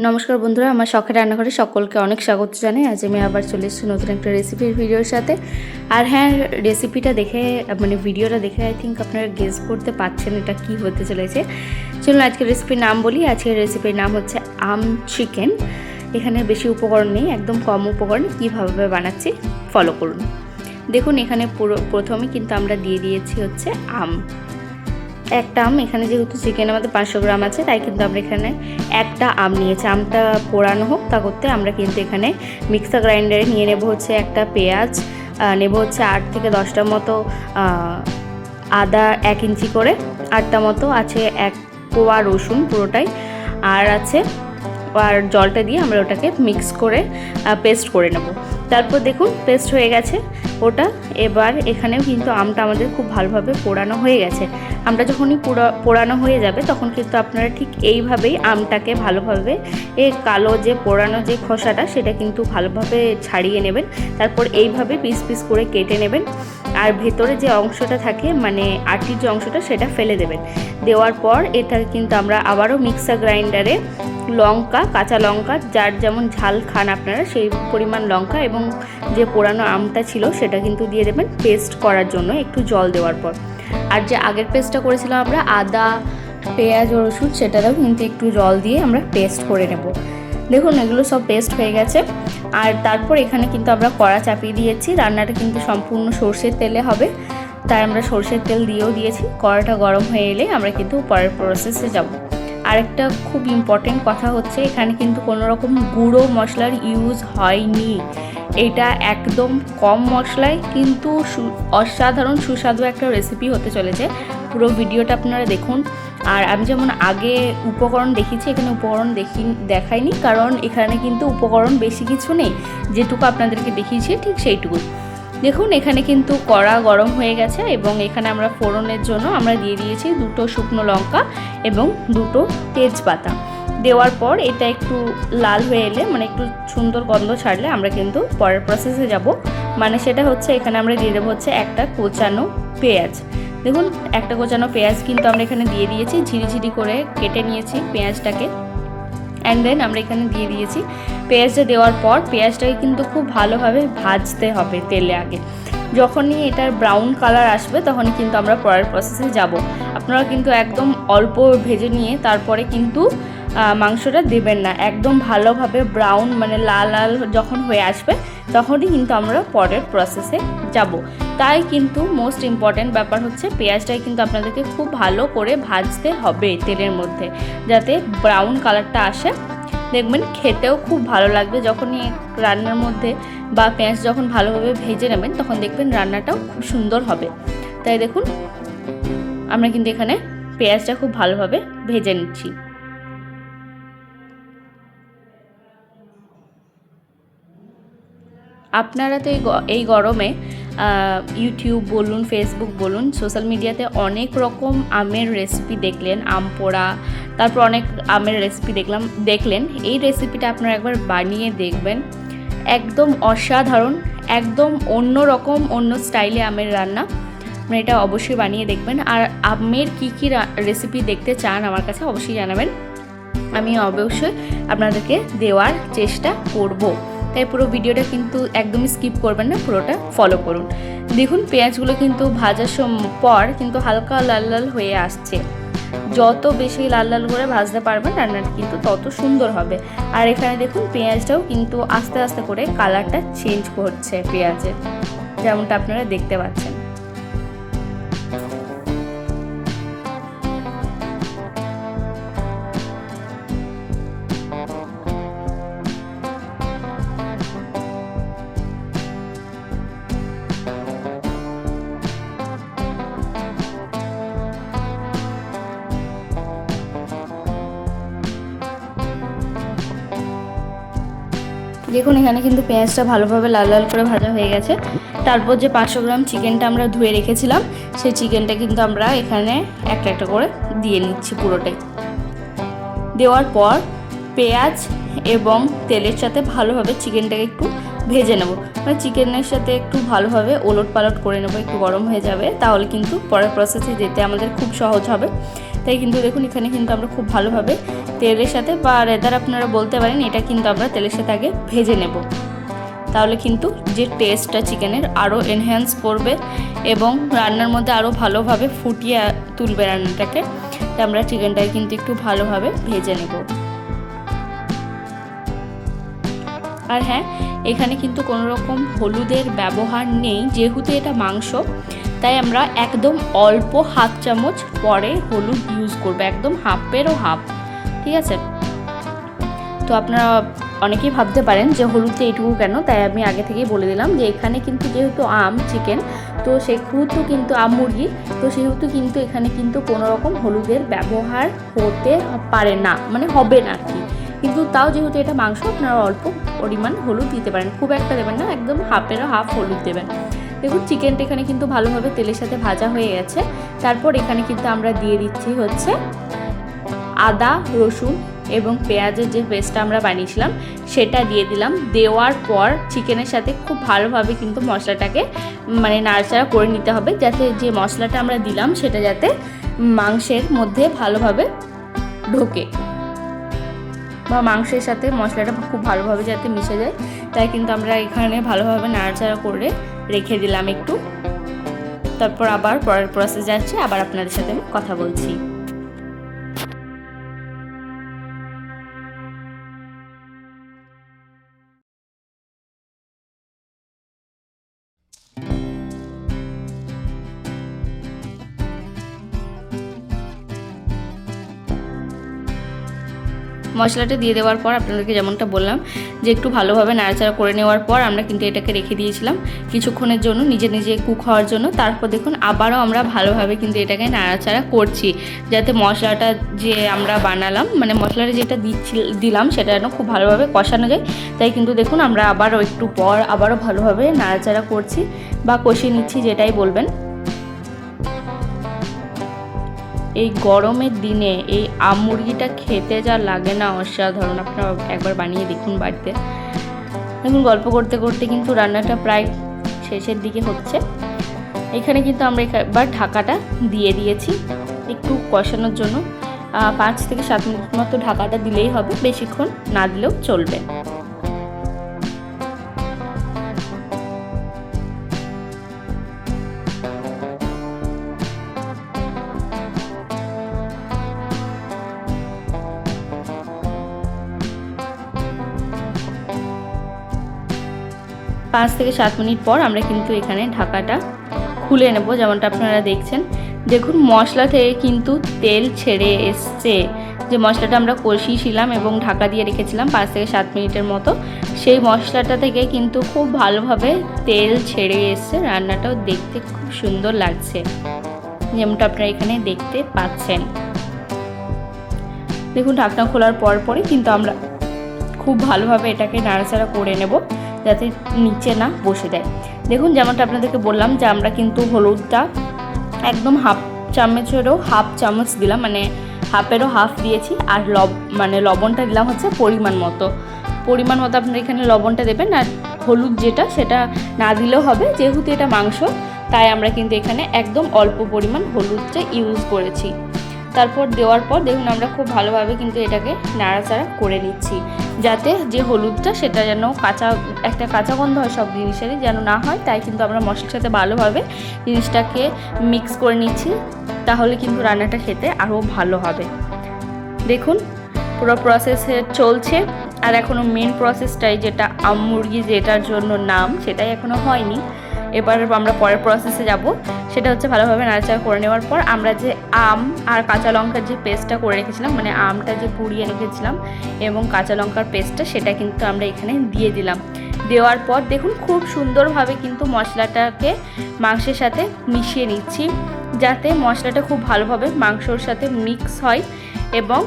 নমস্কার বন্ধুরা, আমার শখের রান্নাঘরে সকলকে অনেক স্বাগত জানাই। আজ আমি আবার চলে এসেছি নতুন একটা রেসিপির ভিডিওর সাথে। আর হ্যাঁ, রেসিপিটা দেখে ভিডিওটা দেখে আই থিঙ্ক আপনারা গেস করতে পারছেন এটা কি হতে চলেছে। চলুন আজকের রেসিপির নাম বলি। আজকের রেসিপির নাম হচ্ছে আম চিকেন। এখানে বেশি উপকরণ নেই, একদম কম উপকরণ। কীভাবে বানাচ্ছি ফলো করুন। দেখুন এখানে প্রথমে কিন্তু আমরা দিয়ে দিয়েছি হচ্ছে আম। একটা আম, এখানে যেহেতু চিকেন আমাদের 500 গ্রাম আছে, তাই কিন্তু আমরা এখানে একটা আম নিয়েছি। আমটা পোড়ানো হোক তা করতে আমরা কিন্তু এখানে মিক্সার গ্রাইন্ডারে নিয়ে নেব হচ্ছে একটা পেঁয়াজ, নেব হচ্ছে 8 থেকে 10টা মতো আদা 1 ইঞ্চি করে, 8টা মতো আছে 1 কোয়া রসুন পুরোটাই, আর আছে আর জলটা দিয়ে আমরা ওটাকে মিক্স করে পেস্ট করে নেব। তারপর দেখুন পেস্ট হয়ে গেছে ওটা। এবার এখানেও কিন্তু আমটা আমাদের খুব ভালোভাবে পোড়ানো হয়ে গেছে। আমটা যখনই পোড়ানো হয়ে যাবে তখন কিন্তু আপনারা ঠিক এইভাবেই আমটাকে ভালোভাবে কালো যে পোড়ানো যে খোসাটা সেটা কিন্তু ভালোভাবে ছাড়িয়ে নেবেন। তারপর এইভাবে পিস পিস করে কেটে নেবেন, আর ভেতরে যে অংশটা থাকে মানে আটির যে অংশটা সেটা ফেলে দেবেন। দেওয়ার পর এটা কিন্তু আমরা আবারও মিক্সার গ্রাইন্ডারে লঙ্কা, কাঁচা লঙ্কা, যার যেমন ঝাল খান আপনারা সেই পরিমাণ লঙ্কা এবং যে পোড়ানো আমটা ছিল সেটা কিন্তু দিয়ে দেবেন পেস্ট করার জন্য একটু জল দেওয়ার পর। আর যে আগের পেস্টটা করেছিলাম আমরা আদা, পেঁয়াজ ও রসুন, সেটাতেও কিন্তু একটু জল দিয়ে আমরা পেস্ট করে নেব। দেখুন এগুলো সব পেস্ট হয়ে গেছে। আর তারপর এখানে কিন্তু আমরা কড়া চাপিয়ে দিয়েছি। রান্নাটা কিন্তু সম্পূর্ণ সর্ষের তেলে হবে, তাই আমরা সর্ষের তেল দিয়েও দিয়েছি। কড়াটা গরম হয়ে এলে আমরা কিন্তু পরের প্রসেসে যাব। আরেকটা খুব ইম্পর্টেন্ট কথা হচ্ছে, এখানে কিন্তু কোনো রকম গুঁড়ো মশলার ইউজ হয়নি। এটা একদম কম মশলায় কিন্তু অসাধারণ সুস্বাদু একটা রেসিপি হতে চলেছে। পুরো ভিডিওটা আপনারা দেখুন। আর আমি যেমন আগে উপকরণ দেখিয়েছি, এখানে উপকরণ দেখাইনি, কারণ এখানে কিন্তু উপকরণ বেশি কিছু নেই। যেটুকু আপনাদেরকে দেখিয়েছি ঠিক সেইটুকু। দেখুন এখানে কিন্তু কড়া গরম হয়ে গেছে এবং এখানে আমরা ফোড়নের জন্য আমরা দিয়ে দিয়েছি 2টো শুকনো লঙ্কা এবং 2টো তেজপাতা। দেওয়ার পর এটা একটু লাল হয়ে এলে মানে একটু সুন্দর গন্ধ ছাড়লে আমরা কিন্তু পরের প্রসেসে যাব। মানে সেটা হচ্ছে এখানে আমরা দিয়ে দেবো হচ্ছে একটা কোচানো পেঁয়াজ। দেখুন একটা কোচানো পেঁয়াজ কিন্তু আমরা এখানে দিয়ে দিয়েছি, ঝিরিঝিরি করে কেটে নিয়েছি পেঁয়াজটাকে। অ্যান্ড দেন আমরা এখানে দিয়ে দিয়েছি। পেঁয়াজটা দেওয়ার পর পেঁয়াজটাকে কিন্তু খুব ভালোভাবে ভাজতে হবে তেলে আগে। যখনই এটার ব্রাউন কালার আসবে তখনই কিন্তু আমরা পরের প্রসেসে যাব। আপনারা কিন্তু একদম অল্প ভেজে নিয়ে তারপরে কিন্তু মাংসটা দেবেন না। একদম ভালোভাবে ব্রাউন মানে লাল লাল যখন হয়ে আসবে তখনই কিন্তু আমরা পরের প্রসেসে যাব। তাই কিন্তু মোস্ট ইম্পর্ট্যান্ট ব্যাপার হচ্ছে পেঁয়াজটাই কিন্তু আপনাদেরকে খুব ভালো করে ভাজতে হবে তেলের মধ্যে, যাতে ব্রাউন কালারটা আসে। দেখবেন খেতেও খুব ভালো লাগবে যখনই রান্নার মধ্যে বা পেঁয়াজ যখন ভালোভাবে ভেজে নেবেন তখন দেখবেন রান্নাটাও খুব সুন্দর হবে। তাই দেখুন আমরা কিন্তু এখানে পেঁয়াজটা খুব ভালোভাবে ভেজে নিচ্ছি। আপনারা তো এই গরমে ইউটিউব বলুন, ফেসবুক বলুন, সোশ্যাল মিডিয়াতে অনেক রকম আমের রেসিপি দেখলেন, আম পোড়া, তারপর অনেক আমের রেসিপি দেখলেন। এই রেসিপিটা আপনারা একবার বানিয়ে দেখবেন, একদম অসাধারণ, একদম অন্য রকম, অন্য স্টাইলে আমের রান্না। আপনারা এটা অবশ্যই বানিয়ে দেখবেন। আর আমের কী কী রেসিপি দেখতে চান আমার কাছে অবশ্যই জানাবেন, আমি অবশ্যই আপনাদেরকে দেওয়ার চেষ্টা করব। তাই পুরো ভিডিওটা কিন্তু একদমই স্কিপ করবেন না, পুরোটা ফলো করুন। দেখুন পেঁয়াজগুলো কিন্তু ভাজার পর কিন্তু হালকা লাল লাল হয়ে আসছে। যত বেশি লাল লাল করে ভাজতে পারবেন রান্নাটা কিন্তু তত সুন্দর হবে। আর এখানে দেখুন পেঁয়াজটাও কিন্তু আস্তে আস্তে করে কালারটা চেঞ্জ করছে পেঁয়াজের, যেমনটা আপনারা দেখতে পাচ্ছেন। দেখুন এখানে কিন্তু পেঁয়াজটা ভালোভাবে লাল লাল করে ভাজা হয়ে গেছে। তারপর যে 500 গ্রাম চিকেনটা আমরা ধুয়ে রেখেছিলাম সেই চিকেনটা কিন্তু আমরা এখানে একটা একটা করে দিয়ে নিচ্ছি পুরোটাই। দেওয়ার পর পেঁয়াজ এবং তেলের সাথে ভালোভাবে চিকেনটাকে একটু ভেজে নেব। মানে চিকেনের সাথে একটু ভালোভাবে ওলট পালট করে নেব, একটু গরম হয়ে যাবে, তাহলে কিন্তু পরের প্রসেসে যেতে আমাদের খুব সহজ হবে। তাই কিন্তু দেখুন এখানে কিন্তু আমরা খুব ভালোভাবে তেলের সাথে বা রেদার আপনারা বলতে পারেন, এটা কিন্তু আমরা তেলের সাথে আগে ভেজে নেব। তাহলে কিন্তু যে টেস্টটা চিকেনের আরও এনহ্যান্স করবে এবং রান্নার মধ্যে আরও ভালোভাবে ফুটিয়ে তুলবে রান্নাটাকে। তাই আমরা চিকেনটাকে কিন্তু একটু ভালোভাবে ভেজে নেব। আর হ্যাঁ, এখানে কিন্তু কোনো রকম হলুদের ব্যবহার নেই, যেহেতু এটা মাংস, তাই আমরা একদম অল্প হাফ চামচ পরে হলুদ ইউজ করবো, একদম হাফেরও হাফ, ঠিক আছে। তো আপনারা অনেকেই ভাবতে পারেন যে হলুদটা এইটুকু কেন, তাই আমি আগে থেকেই বলে দিলাম যে এখানে কিন্তু যেহেতু চিকেন, তো সেহেতু কিন্তু মুরগি, তো সেহেতু কিন্তু এখানে কিন্তু কোনো রকম হলুদের ব্যবহার হতে পারে না, মানে হবে না কি। কিন্তু তাও যেহেতু এটা মাংস, আপনারা অল্প পরিমাণ হলুদ দিতে পারেন, খুব একটা দেবেন না, একদম হাফেরও হাফ হলুদ দেবেন। দেখুন চিকেনটা এখানে কিন্তু ভালোভাবে তেলের সাথে ভাজা হয়ে গেছে। তারপর এখানে কিন্তু আমরা দিয়ে দিচ্ছি হচ্ছে আদা রসুন এবং পেঁয়াজের যে পেস্টটা আমরা বানিয়েছিলাম সেটা দিয়ে দিলাম। দেওয়ার পর চিকেনের সাথে খুব ভালোভাবে কিন্তু মশলাটাকে মানে নাড়াচাড়া করে নিতে হবে, যাতে যে মশলাটা আমরা দিলাম সেটা যাতে মাংসের মধ্যে ভালোভাবে ঢোকে বা মাংসের সাথে মশলাটা খুব ভালোভাবে যাতে মিশে যায়। তাই কিন্তু আমরা এখানে ভালোভাবে নাড়াচাড়া করে রেখে দিলাম একটু। তারপর আবার পরের প্রসেস যাচ্ছে, আবার আপনাদের সাথে আমি কথা বলছি। মশলাটা দিয়ে দেওয়ার পর আপনাদেরকে যেমনটা বললাম যে একটু ভালোভাবে নাড়াচাড়া করে নেওয়ার পর আমরা কিন্তু এটাকে রেখে দিয়েছিলাম কিছুক্ষণের জন্য নিজে নিজে কুক হওয়ার জন্য। তারপর দেখুন আবারও আমরা ভালোভাবে কিন্তু এটাকে নাড়াচাড়া করছি, যাতে মশলাটা যে আমরা বানালাম, মানে মশলাটা যেটা দিলাম সেটা যেন খুব ভালোভাবে কষানো যায়। তাই কিন্তু দেখুন আমরা আবারও একটু পর আবারও ভালোভাবে নাড়াচাড়া করছি বা কষিয়ে নিচ্ছি, যেটাই বলবেন। এই গরমের দিনে এই মুরগিটা খেতে যা লাগে না, অসাধারণ। আপনারা একবার বানিয়ে দেখুন বাড়িতে। এখন গল্প করতে করতে কিন্তু রান্নাটা প্রায় শেষের দিকে হচ্ছে। এখানে কিন্তু আমরা এবার ঢাকাটা দিয়ে দিয়েছি একটু কষানোর জন্য। 5 থেকে 7 মিনিট মতো ঢাকাটা দিলেই হবে, বেশিক্ষণ না দিলেও চলবে। 5 থেকে 7 মিনিট পর আমরা কিন্তু এখানে ঢাকাটা খুলে নেব। যেমনটা আপনারা দেখছেন, দেখুন মশলা থেকে কিন্তু তেল ছেড়ে এসছে। যে মশলাটা আমরা কষিয়েছিলাম এবং ঢাকা দিয়ে রেখেছিলাম 5 থেকে 7 মিনিটের মতো, সেই মশলাটা থেকে কিন্তু খুব ভালোভাবে তেল ছেড়ে এসছে। রান্নাটাও দেখতে খুব সুন্দর লাগছে, যেমনটা আপনারা এখানে দেখতে পাচ্ছেন। দেখুন ঢাকনা খোলার পরই কিন্তু আমরা খুব ভালোভাবে এটাকে নাড়াচাড়া করে নেব, যাতে নিচে না বসে দেয়। দেখুন যেমনটা আপনাদেরকে বললাম যে আমরা কিন্তু হলুদটা একদম হাফ চামচেরও হাফ চামচ দিলাম, মানে হাফেরও হাফ দিয়েছি। আর লবণটা দিলাম হচ্ছে পরিমাণ মতো আপনারা এখানে লবণটা দেবেন। আর হলুদ যেটা সেটা না দিলেও হবে, যেহেতু এটা মাংস, তাই আমরা কিন্তু এখানে একদম অল্প পরিমাণ হলুদটা ইউজ করেছি। তারপর দেওয়ার পর দেখুন আমরা খুব ভালোভাবে কিন্তু এটাকে নাড়াচাড়া করে নিচ্ছি, যাতে যে হলুদটা সেটা যেন কাঁচা গন্ধ হয় সব জিনিসেরই যেন না হয়। তাই কিন্তু আমরা মশলার সাথে ভালোভাবে জিনিসটাকে মিক্স করে নিচ্ছি, তাহলে কিন্তু রান্নাটা খেতে আরও ভালো হবে। দেখুন পুরো প্রসেস চলছে। আর এখনও মেন প্রসেসটাই, যেটা মুরগি যেটার জন্য নাম, সেটাই এখনও হয়নি। এবার আমরা পরের প্রসেসে যাব। সেটা হচ্ছে ভালোভাবে নাড়াচাড়া করে নেওয়ার পর আমরা যে আম আর কাঁচা লঙ্কার যে পেস্টটা করে রেখেছিলাম, মানে আমটা যে পুড়িয়ে রেখেছিলাম এবং কাঁচা লঙ্কার পেস্টটা, সেটা কিন্তু আমরা এখানে দিয়ে দিলাম। দেওয়ার পর দেখুন খুব সুন্দরভাবে কিন্তু মশলাটাকে মাংসের সাথে মিশিয়ে নিচ্ছি, যাতে মশলাটা খুব ভালোভাবে মাংসর সাথে মিক্স হয় এবং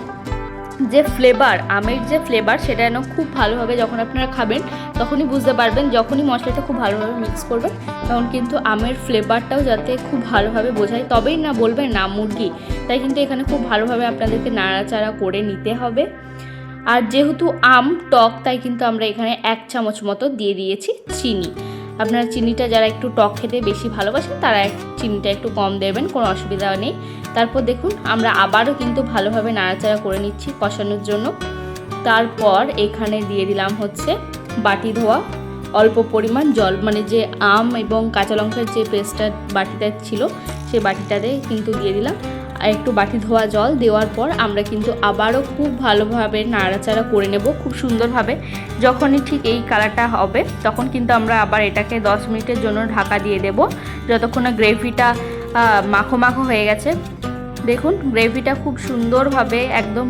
যে ফ্লেভার, আমের যে ফ্লেভার, সেটা যেন খুব ভালোভাবে যখন আপনারা খাবেন তখনই বুঝতে পারবেন। যখনই মশলাটা খুব ভালোভাবে মিক্স করবেন তখন কিন্তু আমের ফ্লেভারটাও যাতে খুব ভালোভাবে বোঝায়, তবেই না বলবেন না মুরগি। তাই কিন্তু এখানে খুব ভালোভাবে আপনাদেরকে নাড়াচাড়া করে নিতে হবে। আর যেহেতু আম টক, তাই কিন্তু আমরা এখানে 1 চামচ মতো দিয়ে দিয়েছি চিনি। আপনারা চিনিটা যারা একটু টক খেতে বেশি ভালোবাসেন তারা চিনিটা একটু কম দেবেন, কোনো অসুবিধা নেই। তারপর দেখুন আমরা আবারও কিন্তু ভালোভাবে নাড়াচাড়া করে নিচ্ছি কষানোর জন্য। তারপর এখানে দিয়ে দিলাম হচ্ছে বাটি ধোয়া অল্প পরিমাণ জল, মানে যে আম এবং কাঁচা লঙ্কার যে পেস্টটা বাটিটা ছিল সেই বাটিটাতে কিন্তু দিয়ে দিলাম, আর একটু বাটি ধোয়া জল দেওয়ার পর আমরা কিন্তু আবারও খুব ভালোভাবে নাড়াচাড়া করে নেব খুব সুন্দরভাবে। যখনই ঠিক এই কালারটা হবে তখন কিন্তু আমরা আবার এটাকে 10 মিনিটের জন্য ঢাকা দিয়ে দেব, যতক্ষণ না গ্রেভিটা মাখো মাখো হয়ে গেছে। দেখুন গ্রেভিটা খুব সুন্দরভাবে একদম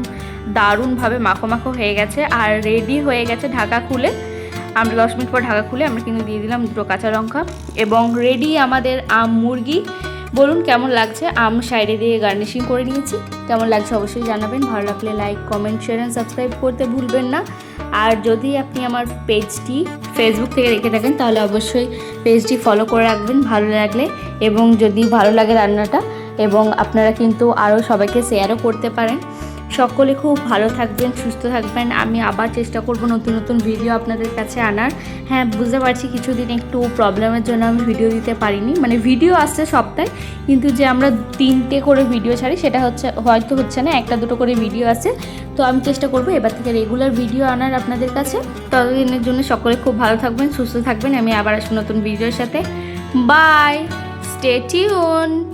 দারুণভাবে মাখো মাখো হয়ে গেছে আর রেডি হয়ে গেছে। ঢাকা খুলে আমরা 10 মিনিট পর ঢাকা খুলে আমরা কিন্তু দিয়ে দিলাম 2 কাঁচা লঙ্কা এবং রেডি আমাদের আম মুরগি। বলুন কেমন লাগছে, আম সাইডে দিয়ে গার্নিশিং করে নিয়েছি, কেমন লাগছে অবশ্যই জানাবেন। ভালো লাগলে like comment share and subscribe করতে ভুলবেন না। আর যদি আপনি আমার পেজটি ফেসবুক থেকে দেখে থাকেন তাহলে অবশ্যই পেজটি ফলো করে রাখবেন ভালো লাগলে, এবং যদি ভালো লাগে রান্নাটা এবং আপনারা কিন্তু আরও সবাইকে শেয়ারও করতে পারেন। সকলে খুব ভালো থাকবেন, সুস্থ থাকবেন। আমি আবার চেষ্টা করব নতুন নতুন ভিডিও আপনাদের কাছে আনার। হ্যাঁ বুঝতে পারছি কিছুদিন একটু প্রবলেমের জন্য আমি ভিডিও দিতে পারিনি, মানে ভিডিও আসছে সপ্তাহে কিন্তু যে আমরা 3টে করে ভিডিও ছাড়ি সেটা হয়তো হচ্ছে না, 1-2 করে ভিডিও আসছে। তো আমি চেষ্টা করব এবার থেকে রেগুলার ভিডিও আনার আপনাদের কাছে। ততদিনের জন্য সকলে খুব ভালো থাকবেন, সুস্থ থাকবেন। আমি আবার আসবো নতুন ভিডিওর সাথে। Bye, stay tuned.